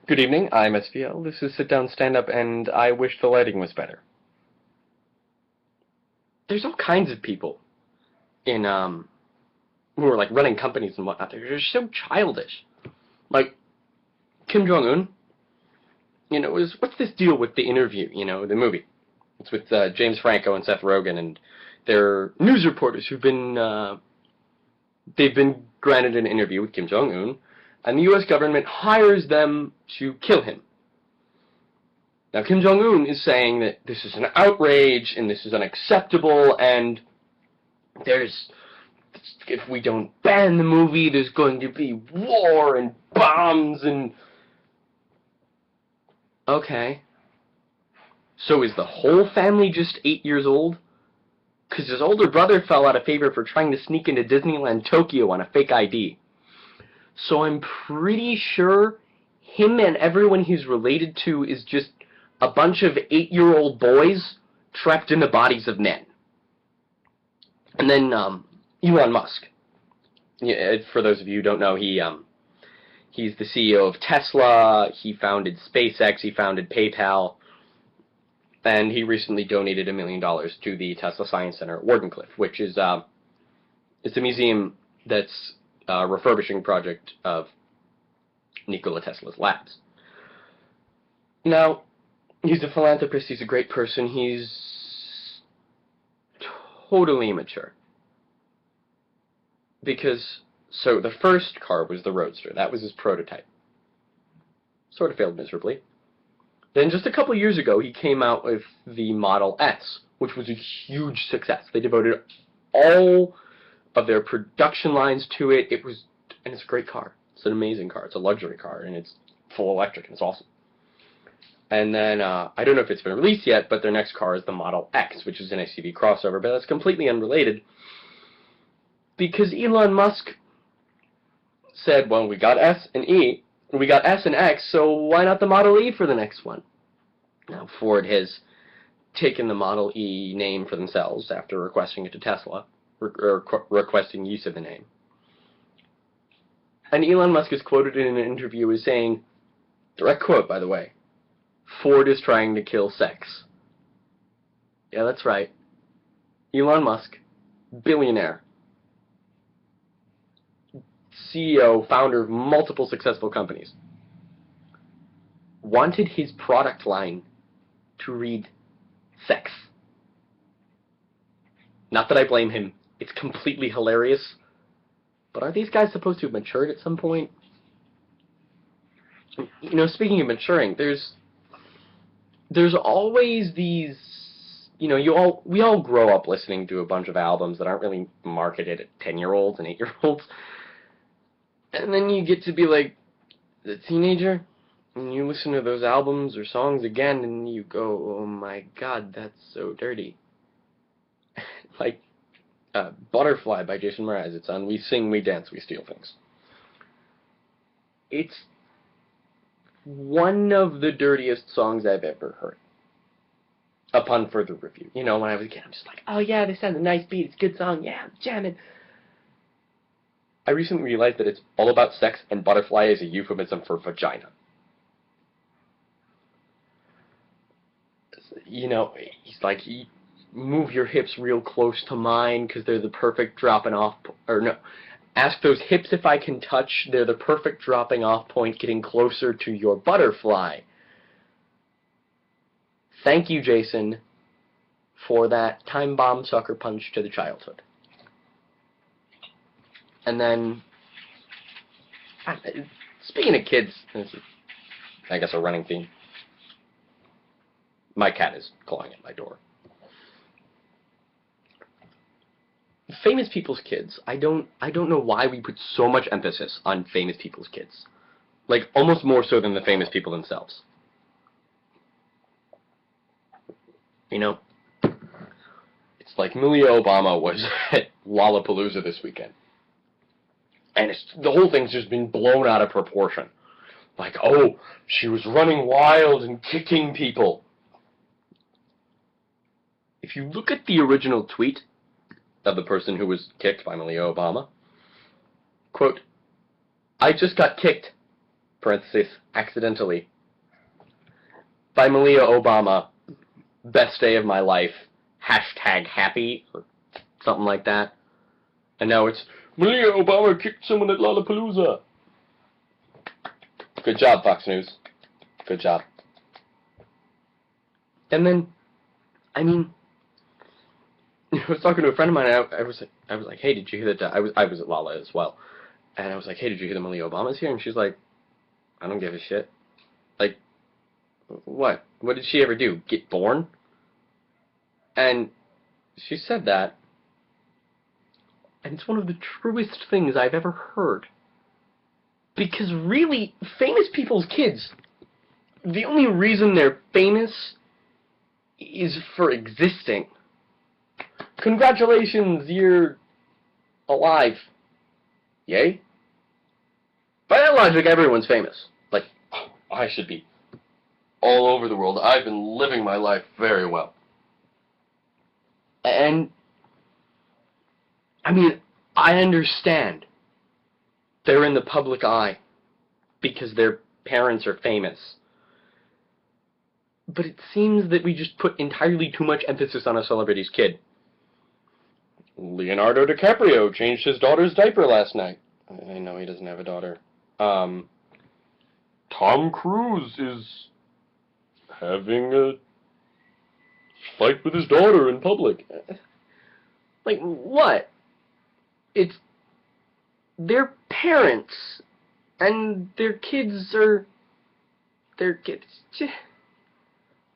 Good evening, I'm SVL. This is Sit Down Stand Up, and I wish the lighting was better. There's all kinds of people in who are like running companies and whatnot. They're just so childish. Like Kim Jong Un, what's this deal with The Interview? The movie. It's with James Franco and Seth Rogen, and they're news reporters who've been they've been granted an interview with Kim Jong Un, and the U.S. government hires them to kill him. Now, Kim Jong-un is saying that this is an outrage, and this is unacceptable, and if we don't ban the movie, there's going to be war and bombs and... Okay. So is the whole family just 8 years old? Because his older brother fell out of favor for trying to sneak into Disneyland Tokyo on a fake ID. So I'm pretty sure him and everyone he's related to is just a bunch of 8-year-old boys trapped in the bodies of men. And then Elon Musk. Yeah, for those of you who don't know, he's the CEO of Tesla. He founded SpaceX. He founded PayPal. And he recently donated $1 million to the Tesla Science Center at Wardenclyffe, which is it's a museum that's a refurbishing project of Nikola Tesla's labs. Now, he's a philanthropist, he's a great person, he's totally immature. So the first car was the Roadster, that was his prototype. Sort of failed miserably. Then just a couple years ago, he came out with the Model S, which was a huge success. They devoted all of their production lines to it. And it's a great car. It's an amazing car. It's a luxury car, and it's full electric, and it's awesome. And then, I don't know if it's been released yet, but their next car is the Model X, which is an SUV crossover, but that's completely unrelated. Because Elon Musk said, well, we got S and E, we got S and X, so why not the Model E for the next one? Now, Ford has taken the Model E name for themselves after requesting it to Tesla, or requesting use of the name. And Elon Musk is quoted in an interview as saying, direct quote, by the way, Ford is trying to kill sex. Yeah, that's right. Elon Musk, billionaire, CEO, founder of multiple successful companies, wanted his product line to read sex. Not that I blame him. It's completely hilarious. But are these guys supposed to have matured at some point? Speaking of maturing, there's always these, we all grow up listening to a bunch of albums that aren't really marketed at 10-year-olds and 8-year-olds. And then you get to be like a teenager, and you listen to those albums or songs again, and you go, oh my god, that's so dirty. Like, Butterfly by Jason Mraz. It's on We Sing, We Dance, We Steal Things. It's one of the dirtiest songs I've ever heard. Upon further review. When I was a kid, I'm just like, oh yeah, this has a nice beat, it's a good song, yeah, I'm jamming. I recently realized that it's all about sex, and butterfly is a euphemism for vagina. He's like, move your hips real close to mine, because they're the perfect dropping off, or no, ask those hips if I can touch, they're the perfect dropping off point, getting closer to your butterfly. Thank you, Jason, for that time bomb sucker punch to the childhood. And then, speaking of kids, this is, I guess, a running theme. My cat is clawing at my door. Famous people's kids. I don't know why we put so much emphasis on famous people's kids. Like, almost more so than the famous people themselves. It's like Milia Obama was at Lollapalooza this weekend. And the whole thing's just been blown out of proportion. Like, oh, she was running wild and kicking people. If you look at the original tweet of the person who was kicked by Milia Obama, quote, I just got kicked. parenthesis, accidentally, by Malia Obama, best day of my life, hashtag happy, or something like that. And now it's, Malia Obama kicked someone at Lollapalooza. Good job, Fox News. Good job. And then, I mean, I was talking to a friend of mine, and I was like, hey, did you hear that? I was at Lala as well, and I was like, hey, did you hear that Malia Obama's here? And she's like, I don't give a shit. Like, what? What did she ever do? Get born? And she said that, and it's one of the truest things I've ever heard. Because really, famous people's kids, the only reason they're famous is for existing. Congratulations, you're alive. Yay? By that logic, everyone's famous. Like, oh, I should be all over the world. I've been living my life very well. And, I mean, I understand. They're in the public eye because their parents are famous. But it seems that we just put entirely too much emphasis on a celebrity's kid. Leonardo DiCaprio changed his daughter's diaper last night. I know he doesn't have a daughter. Tom Cruise is having a fight with his daughter in public. Like, what? It's their parents, and their kids are their kids.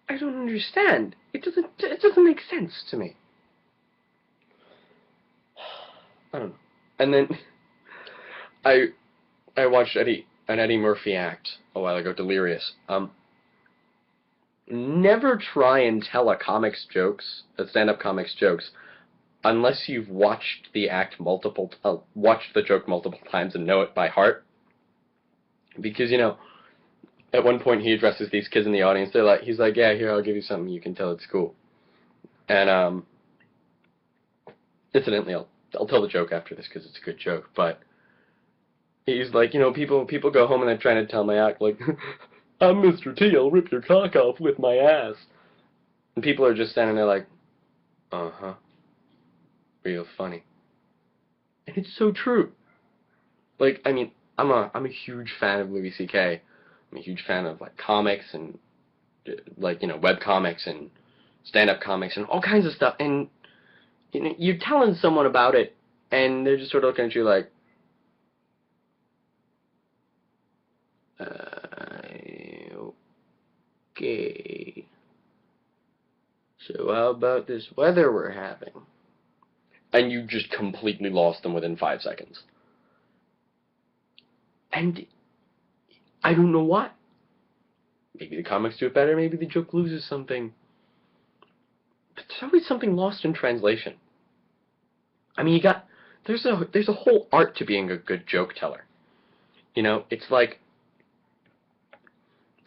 I don't understand. It doesn't make sense to me. I don't know. And then I watched an Eddie Murphy act a while ago, Delirious. Never try and tell a stand-up comic's jokes, unless you've watched the joke multiple times and know it by heart. Because, you know, at one point he addresses these kids in the audience. He's like, yeah, here, I'll give you something you can tell at school. And, incidentally, I'll tell the joke after this because it's a good joke, but he's like, you know, people go home and they're trying to tell my act, like, I'm Mr. T, I'll rip your cock off with my ass. And people are just standing there like, uh-huh. Real funny. And it's so true. Like, I mean, I'm a huge fan of Louis C.K. I'm a huge fan of, like, comics and, like, you know, web comics and stand-up comics and all kinds of stuff. And, you know, you're telling someone about it, and they're just sort of looking at you like, okay. So how about this weather we're having? And you just completely lost them within 5 seconds. And I don't know why. Maybe the comics do it better, maybe the joke loses something. But there's always something lost in translation. I mean, there's a whole art to being a good joke teller. You know, it's like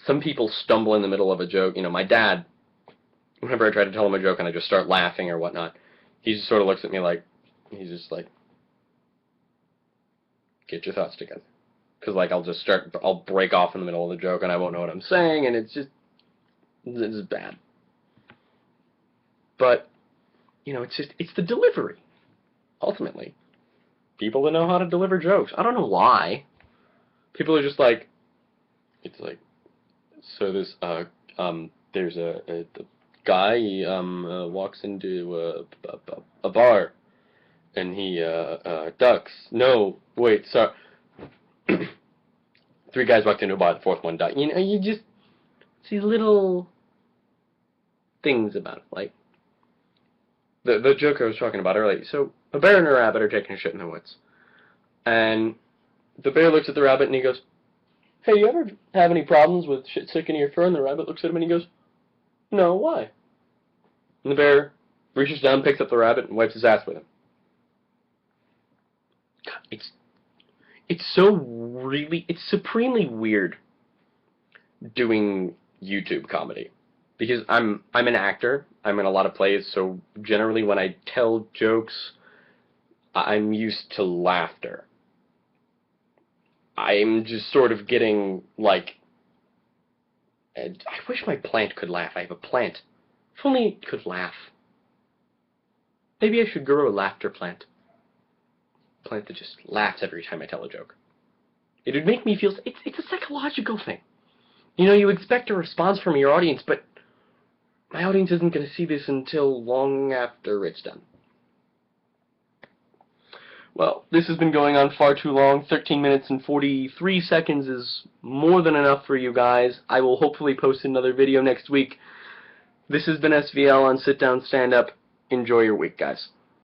some people stumble in the middle of a joke. You know, my dad, whenever I try to tell him a joke and I just start laughing or whatnot, he just sort of looks at me like, he's just like, get your thoughts together. Because, like, I'll break off in the middle of the joke and I won't know what I'm saying, and it's bad. But, you know, it's the delivery, ultimately. People that know how to deliver jokes. I don't know why. People are just like, it's like, so there's a guy, he walks into a bar, and he ducks. No, wait, sorry. 3 guys walked into a bar, the 4th one ducked. You know, you just see little things about it, like the joke I was talking about earlier. So a bear and a rabbit are taking a shit in the woods, and the bear looks at the rabbit and he goes, "Hey, you ever have any problems with shit sticking in your fur?" And the rabbit looks at him and he goes, "No, why?" And the bear reaches down, picks up the rabbit, and wipes his ass with him. God, it's supremely weird doing YouTube comedy. Because I'm an actor, I'm in a lot of plays, so generally when I tell jokes, I'm used to laughter. I'm just sort of getting, like, I wish my plant could laugh. I have a plant. If only it could laugh. Maybe I should grow a laughter plant. A plant that just laughs every time I tell a joke. It would make me feel... It's a psychological thing. You know, you expect a response from your audience, but my audience isn't going to see this until long after it's done. Well, this has been going on far too long. 13 minutes and 43 seconds is more than enough for you guys. I will hopefully post another video next week. This has been SVL on Sit Down Stand Up. Enjoy your week, guys.